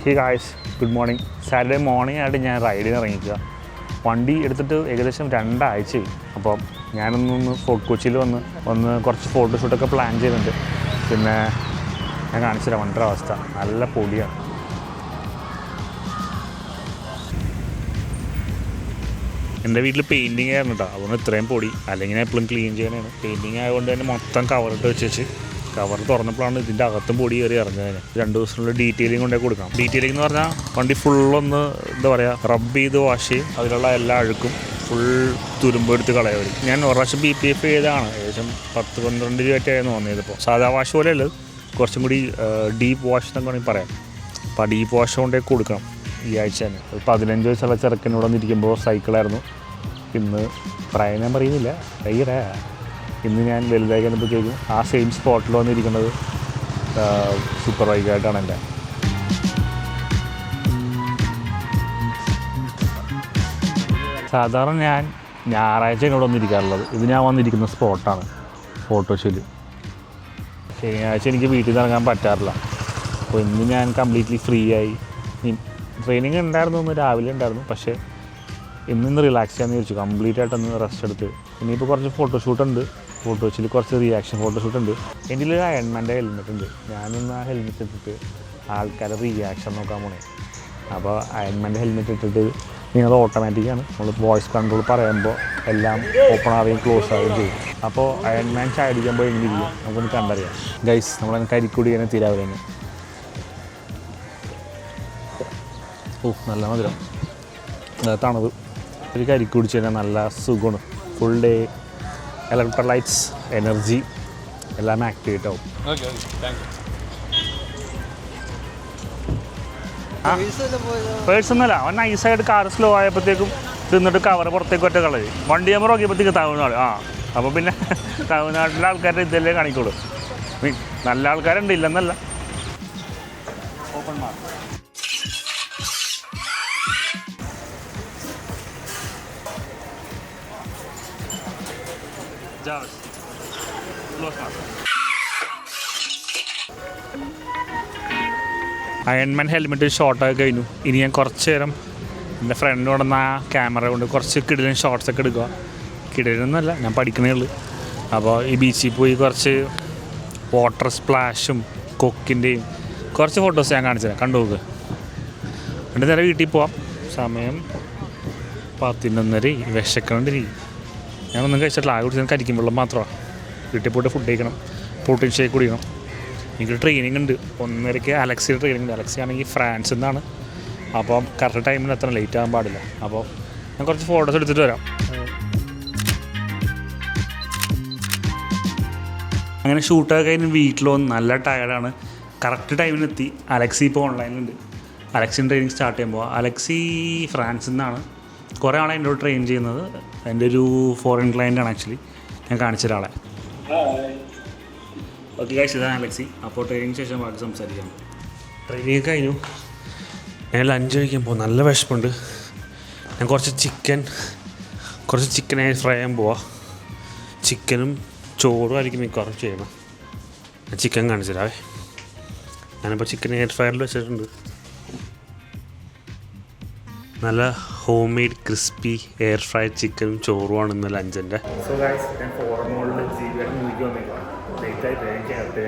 Hey guys, good morning. Saturday morning ആയിട്ട് ഞാൻ റൈഡിന് ഇറങ്ങിക്കുക. വണ്ടി എടുത്തിട്ട് ഏകദേശം 2 ആഴ്ചയായി. അപ്പം ഞാനൊന്ന് ഫോർട്ട് കൊച്ചിയിൽ വന്ന് കുറച്ച് ഫോട്ടോഷൂട്ടൊക്കെ പ്ലാൻ ചെയ്തിട്ടുണ്ട്. പിന്നെ ഞാൻ കാണിച്ചുതരാം വണ്ടിയുടെ അവസ്ഥ. നല്ല പൊടിയാണ്. എൻ്റെ വീട്ടിൽ പെയിൻറ്റിങ് ആയിരുന്നു കേട്ടോ, അതുകൊണ്ട് ഇത്രയും പൊടി. അല്ലെങ്കിൽ എപ്പോഴും ക്ലീൻ ചെയ്യാനാണ്. പെയിൻറ്റിങ് ആയതുകൊണ്ട് തന്നെ മൊത്തം കവറിട്ട് വെച്ച് കവർ തുറന്നപ്പോഴാണ് ഇതിൻ്റെ അകത്തും പൊടി കയറി ഇറങ്ങിയതിന്. 2 ദിവസത്തിനുള്ള ഡീറ്റെയിലിംഗ് കൊണ്ടേ കൊടുക്കണം. ഡീറ്റെയിലിംഗ് എന്ന് പറഞ്ഞാൽ വണ്ടി ഫുള്ളൊന്ന് എന്താ പറയുക, റബ്ബ് ചെയ്ത് വാഷ് ചെയ്യും. അതിലുള്ള എല്ലാ അഴുക്കും ഫുൾ തുരുമ്പെടുത്ത് കളയവർ. ഞാൻ ഒരു പ്രാവശ്യം BPF ചെയ്തതാണ്. ഏകദേശം 10-12 രൂപയായിരുന്നു തോന്നിയത്. ഇപ്പോൾ സാധാ വാഷ് പോലെ അല്ല, കുറച്ചും കൂടി ഡീപ്പ് വാഷ് എന്നൊക്കെ വേണമെങ്കിൽ പറയാം. അപ്പോൾ ആ ഡീപ്പ് വാഷ് കൊണ്ടേ കൊടുക്കണം ഈ ആഴ്ച തന്നെ. 15 വയസ്സുള്ള ചെറുക്കനോട് വന്നിരിക്കുമ്പോൾ സൈക്കിളായിരുന്നു. ഇന്ന് പ്രായം ഞാൻ പറയുന്നില്ല, കയ്യറ. ഇന്ന് ഞാൻ വലുതായി കഴിഞ്ഞപ്പോഴേക്കും ആ സെയിം സ്പോട്ടിൽ വന്നിരിക്കുന്നത് സൂപ്പർ ബൈക്കായിട്ടാണ് എൻ്റെ. സാധാരണ ഞാൻ ഞായറാഴ്ച ഇവിടെ വന്നിരിക്കാറുള്ളത്. ഇത് ഞാൻ വന്നിരിക്കുന്ന സ്പോട്ടാണ്, ഫോട്ടോഷൂട്ട്. ശനിയാഴ്ച എനിക്ക് വീട്ടിൽ നിന്ന് ഇറങ്ങാൻ പറ്റാറില്ല. അപ്പോൾ ഇന്ന് ഞാൻ കംപ്ലീറ്റ്ലി ഫ്രീ ആയി. ട്രെയിനിങ് ഉണ്ടായിരുന്നു, ഒന്ന് രാവിലെ ഉണ്ടായിരുന്നു. പക്ഷേ ഇന്ന് റിലാക്സ് ചെയ്യാമെന്ന് വിചാരിച്ചു. കംപ്ലീറ്റ് ആയിട്ടൊന്ന് റെസ്റ്റ് എടുത്ത്. ഇനിയിപ്പോൾ കുറച്ച് ഫോട്ടോഷൂട്ടുണ്ട്. ഫോട്ടോസിൽ കുറച്ച് റിയാക്ഷൻ ഫോട്ടോഷൂട്ടുണ്ട്. എൻ്റെ അയൺമാൻ്റെ ഹെൽമെറ്റ് ഉണ്ട്. ഞാനൊന്ന് ആ ഹെൽമെറ്റ് ഇട്ടിട്ട് ആൾക്കാരുടെ റിയാക്ഷൻ നോക്കാൻ പോണേ. അപ്പോൾ അയൺമാൻ്റെ ഹെൽമെറ്റ് ഇട്ടിട്ട് നിങ്ങൾ ഓട്ടോമാറ്റിക്കാണ്. നമ്മൾ വോയിസ് കൺട്രോൾ പറയുമ്പോൾ എല്ലാം ഓപ്പൺ ആവുകയും ക്ലോസ് ആവുകയും ചെയ്യും. അപ്പോൾ അയൺമാൻ ചായ അടിക്കുമ്പോൾ എങ്ങനെ ഇരിക്കും നമുക്കൊന്ന് കണ്ടറിയാം. ഗൈസ്, നമ്മളതിന് കരിക്കുടി തന്നെ തീരാവില്ല തന്നെ. നല്ല മധുരം, തണുപ്പ്. ഒരു കരിക്ക് കുടിച്ച് കഴിഞ്ഞാൽ നല്ല സുഖമാണ്. ഫുൾ ഡേ ഇലക്ട്രോലൈറ്റ്സ്, എനർജി എല്ലാം ആക്ടിവേറ്റ് ആവും. പേഴ്സണല്ല, അവൻ നൈസായിട്ട് കാർ സ്ലോ ആയപ്പോഴത്തേക്കും തിന്നിട്ട് കവർ പുറത്തേക്ക് ഒറ്റ കളഞ്ഞു. വണ്ടി നമ്പർ നോക്കിയപ്പോഴത്തേക്ക് തമിഴ്നാട്. അപ്പോൾ പിന്നെ തമിഴ്നാട്ടിലെ ആൾക്കാരുടെ ഇതല്ലേ കാണിക്കോളൂ. നല്ല ആൾക്കാരുണ്ട്, ഇല്ലെന്നല്ല. ഓപ്പൺ മാർക്ക് അയൺമാൻ ഹെൽമെറ്റ് ഷോർട്ടാക്കി കഴിഞ്ഞു. ഇനി ഞാൻ കുറച്ച് നേരം എൻ്റെ ഫ്രണ്ട് കൊണ്ടുവന്ന ആ ക്യാമറ കൊണ്ട് കുറച്ച് കിടിലൻ ഷോർട്സൊക്കെ എടുക്കുക. കിടിലൊന്നുമല്ല, ഞാൻ പഠിക്കണേ ഉള്ളൂ. അപ്പോൾ ഈ ബീച്ചിൽ പോയി കുറച്ച് വാട്ടർ സ്പ്ലാഷും കൊക്കിൻ്റെയും കുറച്ച് ഫോട്ടോസ് ഞാൻ കാണിച്ചു തരാം, കണ്ടു നോക്ക്. എന്നിട്ട് നേരെ വീട്ടിൽ പോവാം. സമയം 11:30. വിശക്കണ്ടിരിക്കും. ഞാനൊന്നും കഴിച്ചിട്ടില്ല. ആ കുടിച്ച് കരിക്കും വെള്ളം മാത്രമാണ്. വീട്ടിൽ പോയിട്ട് ഫുഡ് കഴിക്കണം, പ്രോട്ടീൻ ഷേക്ക് കുടിക്കണം. എനിക്ക് ട്രെയിനിങ് ഉണ്ട് 1:30 അലക്സിയുടെ ട്രെയിനിങ് ഉണ്ട്. അലക്സി ആണെങ്കിൽ ഫ്രാൻസിൽ നിന്നാണ്. അപ്പം കറക്റ്റ് ടൈമിന് എത്ര ലേറ്റ് ആകാൻ പാടില്ല. അപ്പോൾ ഞാൻ കുറച്ച് ഫോട്ടോസ് എടുത്തിട്ട് വരാം. അങ്ങനെ ഷൂട്ടൊക്കെ കഴിഞ്ഞ് വീട്ടിൽ വന്ന് നല്ല ടയർഡാണ്. കറക്റ്റ് ടൈമിനെത്തി. അലക്സി ഇപ്പോൾ ഓൺലൈനിലുണ്ട്. അലക്സിൻ്റെ ട്രെയിനിങ് സ്റ്റാർട്ട് ചെയ്യുമ്പോൾ അലക്സി ഫ്രാൻസിൽ നിന്നാണ്. കുറേ ആളെ എൻ്റെ ട്രെയിൻ ചെയ്യുന്നത്. എൻ്റെ ഒരു ഫോറിൻ ക്ലയൻ്റാണ് ആക്ച്വലി. ഞാൻ കാണിച്ച ഒരാളെ. ഓക്കെ ഗൈസ്, ഇതാണ് അലക്സി. അപ്പോൾ ട്രെയിനിങ് ശേഷം ബാക്കി സംസാരിക്കാം. ട്രെയിനിങ് കഴിഞ്ഞു. ഞാൻ ലഞ്ച് കഴിക്കുമ്പോൾ നല്ല വിശപ്പുണ്ട്. ഞാൻ കുറച്ച് ചിക്കൻ ഫ്രൈ ചെയ്യാൻ പോവാം. ചിക്കനും ചോറും ആയിരിക്കും മിക്കവാറും ചെയ്യണം. ഞാൻ ചിക്കൻ കാണിച്ചു തരാവേ. ഞാനിപ്പോൾ ചിക്കൻ എയർ ഫ്രയറിൽ വെച്ചിട്ടുണ്ട്. നല്ല home made crispy air fried ചിക്കനും ചോറുമാണ് ഇന്ന് ലഞ്ചിൻ്റെ. സോ ഗൈസ്, ഞാൻ ഫോറൻ മോളിൽ ജീവിയുടെ മൂവിക്ക് വന്നേക്കാം. ലേറ്റായിട്ട് കേരളത്തിൽ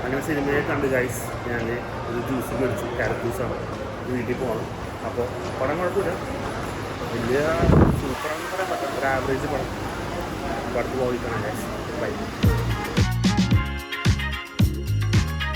അങ്ങനെ സിനിമയെ കണ്ട് ഗൈസ്. ഞാൻ ഒരു ജ്യൂസ് മേടിച്ചു, ക്യാരറ്റ് ജ്യൂസാണ്. വീട്ടിൽ പോകണം. അപ്പോൾ പടം കുഴപ്പമില്ല, വലിയ സൂപ്പറാണെന്ന് പറയാൻ പറ്റില്ല, ഒരു ആവറേജ് പടം. അടുത്ത് പോയിക്കണം ഗൈസ്. ബൈ.